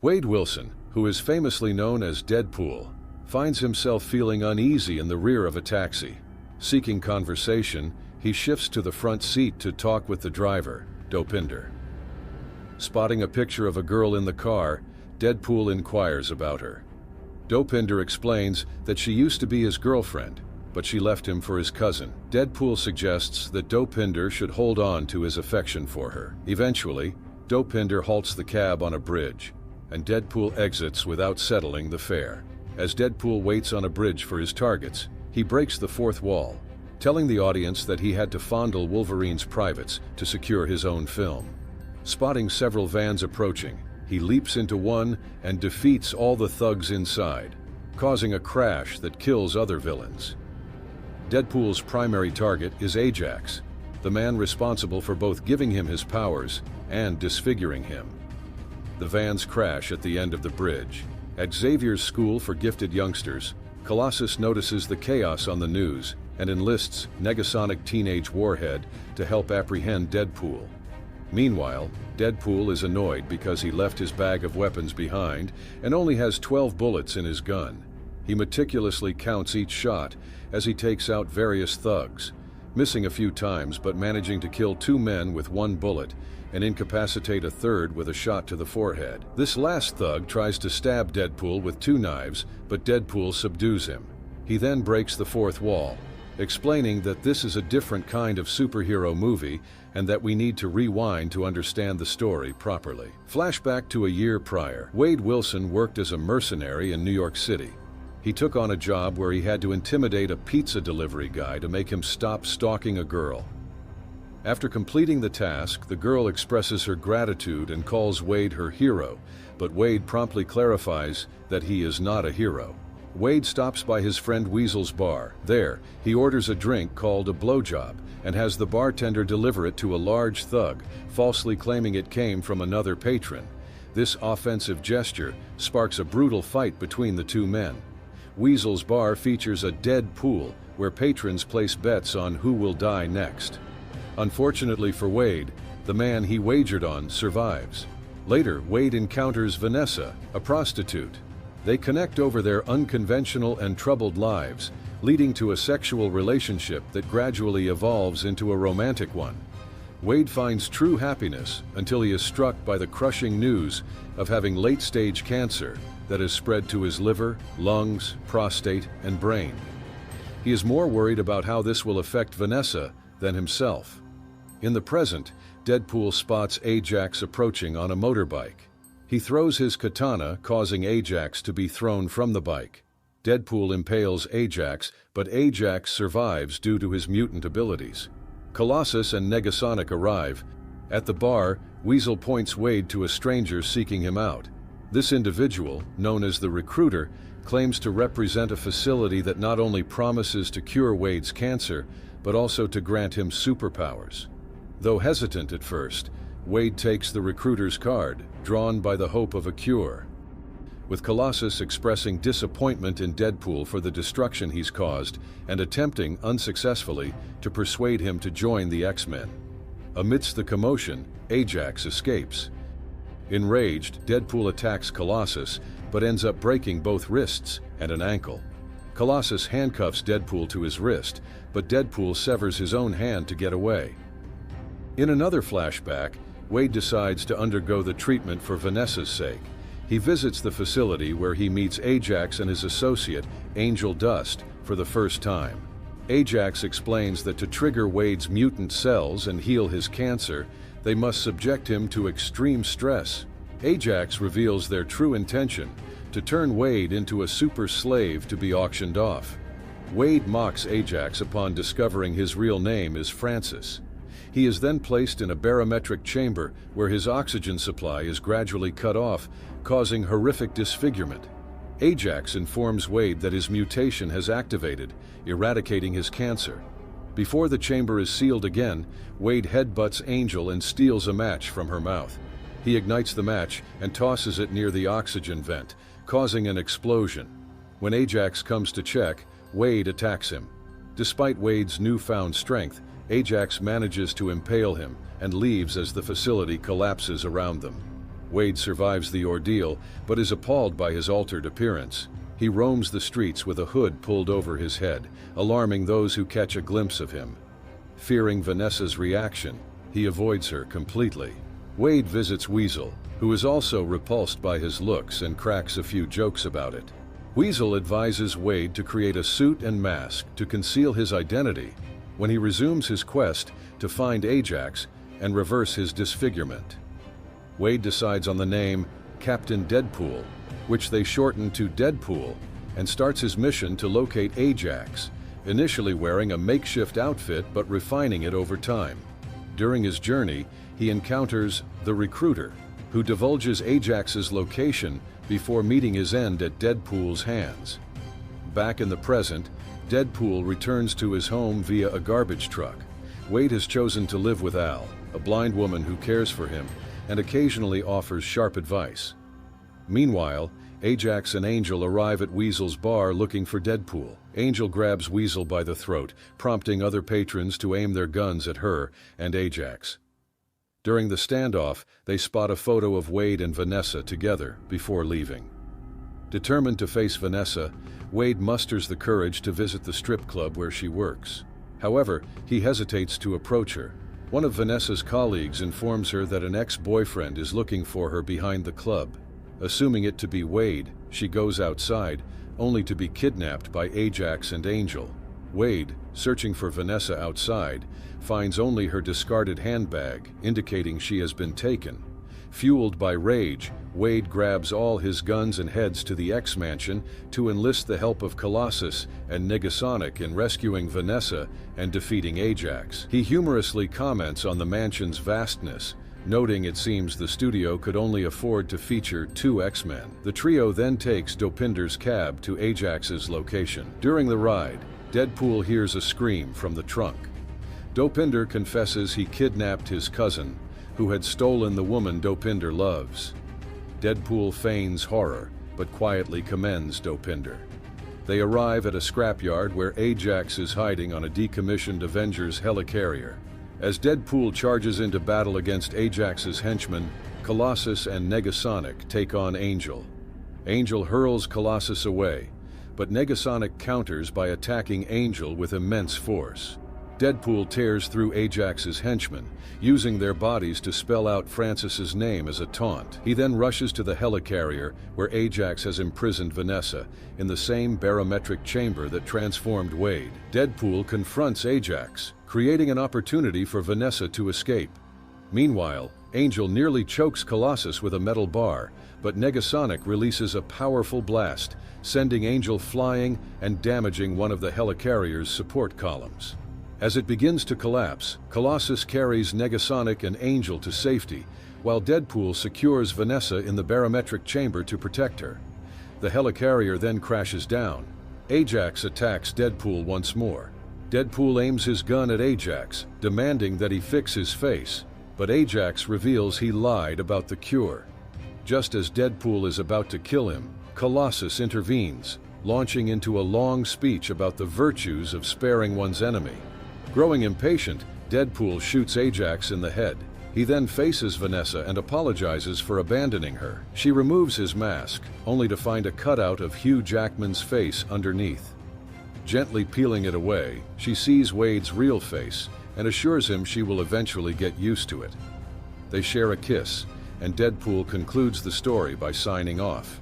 Wade Wilson, who is famously known as Deadpool, finds himself feeling uneasy in the rear of a taxi. Seeking conversation, he shifts to the front seat to talk with the driver, Dopinder. Spotting a picture of a girl in the car, Deadpool inquires about her. Dopinder explains that she used to be his girlfriend, but she left him for his cousin. Deadpool suggests that Dopinder should hold on to his affection for her. Eventually, Dopinder halts the cab on a bridge, and Deadpool exits without settling the fare. As Deadpool waits on a bridge for his targets, he breaks the fourth wall, telling the audience that he had to fondle Wolverine's privates to secure his own film. Spotting several vans approaching, he leaps into one and defeats all the thugs inside, causing a crash that kills other villains. Deadpool's primary target is Ajax, the man responsible for both giving him his powers and disfiguring him. The vans crash at the end of the bridge. At Xavier's school for gifted youngsters, Colossus notices the chaos on the news and enlists Negasonic Teenage Warhead to help apprehend Deadpool. Meanwhile, Deadpool is annoyed because he left his bag of weapons behind and only has 12 bullets in his gun. He meticulously counts each shot as he takes out various thugs, missing a few times but managing to kill 2 men with 1 bullet and incapacitate a third with a shot to the forehead. This last thug tries to stab Deadpool with 2 knives, but Deadpool subdues him. He then breaks the fourth wall, explaining that this is a different kind of superhero movie and that we need to rewind to understand the story properly. Flashback to a year prior, Wade Wilson worked as a mercenary in New York City. He took on a job where he had to intimidate a pizza delivery guy to make him stop stalking a girl. After completing the task, the girl expresses her gratitude and calls Wade her hero, but Wade promptly clarifies that he is not a hero. Wade stops by his friend Weasel's bar. There, he orders a drink called a blowjob and has the bartender deliver it to a large thug, falsely claiming it came from another patron. This offensive gesture sparks a brutal fight between the 2 men. Weasel's bar features a dead pool where patrons place bets on who will die next. Unfortunately for Wade, the man he wagered on survives. Later, Wade encounters Vanessa, a prostitute. They connect over their unconventional and troubled lives, leading to a sexual relationship that gradually evolves into a romantic one. Wade finds true happiness until he is struck by the crushing news of having late-stage cancer that has spread to his liver, lungs, prostate, and brain. He is more worried about how this will affect Vanessa than himself. In the present, Deadpool spots Ajax approaching on a motorbike. He throws his katana, causing Ajax to be thrown from the bike. Deadpool impales Ajax, but Ajax survives due to his mutant abilities. Colossus and Negasonic arrive. At the bar, Weasel points Wade to a stranger seeking him out. This individual, known as the Recruiter, claims to represent a facility that not only promises to cure Wade's cancer, but also to grant him superpowers. Though hesitant at first, Wade takes the Recruiter's card, drawn by the hope of a cure. With Colossus expressing disappointment in Deadpool for the destruction he's caused and attempting, unsuccessfully, to persuade him to join the X-Men. Amidst the commotion, Ajax escapes. Enraged, Deadpool attacks Colossus, but ends up breaking both wrists and an ankle. Colossus handcuffs Deadpool to his wrist, but Deadpool severs his own hand to get away. In another flashback, Wade decides to undergo the treatment for Vanessa's sake. He visits the facility where he meets Ajax and his associate, Angel Dust, for the first time. Ajax explains that to trigger Wade's mutant cells and heal his cancer, they must subject him to extreme stress. Ajax reveals their true intention, to turn Wade into a super slave to be auctioned off. Wade mocks Ajax upon discovering his real name is Francis. He is then placed in a barometric chamber where his oxygen supply is gradually cut off, causing horrific disfigurement. Ajax informs Wade that his mutation has activated, eradicating his cancer. Before the chamber is sealed again, Wade headbutts Angel and steals a match from her mouth. He ignites the match and tosses it near the oxygen vent, causing an explosion. When Ajax comes to check, Wade attacks him. Despite Wade's newfound strength, Ajax manages to impale him and leaves as the facility collapses around them. Wade survives the ordeal, but is appalled by his altered appearance. He roams the streets with a hood pulled over his head, alarming those who catch a glimpse of him. Fearing Vanessa's reaction, he avoids her completely. Wade visits Weasel, who is also repulsed by his looks and cracks a few jokes about it. Weasel advises Wade to create a suit and mask to conceal his identity when he resumes his quest to find Ajax and reverse his disfigurement. Wade decides on the name Captain Deadpool, which they shorten to Deadpool, and starts his mission to locate Ajax, initially wearing a makeshift outfit but refining it over time. During his journey, he encounters the Recruiter, who divulges Ajax's location before meeting his end at Deadpool's hands. Back in the present, Deadpool returns to his home via a garbage truck. Wade has chosen to live with Al, a blind woman who cares for him and occasionally offers sharp advice. Meanwhile, Ajax and Angel arrive at Weasel's bar looking for Deadpool. Angel grabs Weasel by the throat, prompting other patrons to aim their guns at her and Ajax. During the standoff, they spot a photo of Wade and Vanessa together before leaving. Determined to face Vanessa, Wade musters the courage to visit the strip club where she works. However, he hesitates to approach her. One of Vanessa's colleagues informs her that an ex-boyfriend is looking for her behind the club. Assuming it to be Wade, she goes outside, only to be kidnapped by Ajax and Angel. Wade, searching for Vanessa outside, finds only her discarded handbag, indicating she has been taken. Fueled by rage, Wade grabs all his guns and heads to the X-Mansion to enlist the help of Colossus and Negasonic in rescuing Vanessa and defeating Ajax. He humorously comments on the mansion's vastness, noting it seems the studio could only afford to feature 2 X-Men. The trio then takes Dopinder's cab to Ajax's location. During the ride, Deadpool hears a scream from the trunk. Dopinder confesses he kidnapped his cousin, who had stolen the woman Dopinder loves. Deadpool feigns horror, but quietly commends Dopinder. They arrive at a scrapyard where Ajax is hiding on a decommissioned Avengers helicarrier. As Deadpool charges into battle against Ajax's henchmen, Colossus and Negasonic take on Angel. Angel hurls Colossus away, but Negasonic counters by attacking Angel with immense force. Deadpool tears through Ajax's henchmen, using their bodies to spell out Francis's name as a taunt. He then rushes to the helicarrier where Ajax has imprisoned Vanessa, in the same barometric chamber that transformed Wade. Deadpool confronts Ajax, creating an opportunity for Vanessa to escape. Meanwhile, Angel nearly chokes Colossus with a metal bar, but Negasonic releases a powerful blast, sending Angel flying and damaging one of the helicarrier's support columns. As it begins to collapse, Colossus carries Negasonic and Angel to safety, while Deadpool secures Vanessa in the barometric chamber to protect her. The helicarrier then crashes down. Ajax attacks Deadpool once more. Deadpool aims his gun at Ajax, demanding that he fix his face, but Ajax reveals he lied about the cure. Just as Deadpool is about to kill him, Colossus intervenes, launching into a long speech about the virtues of sparing one's enemy. Growing impatient, Deadpool shoots Ajax in the head. He then faces Vanessa and apologizes for abandoning her. She removes his mask, only to find a cutout of Hugh Jackman's face underneath. Gently peeling it away, she sees Wade's real face and assures him she will eventually get used to it. They share a kiss, and Deadpool concludes the story by signing off.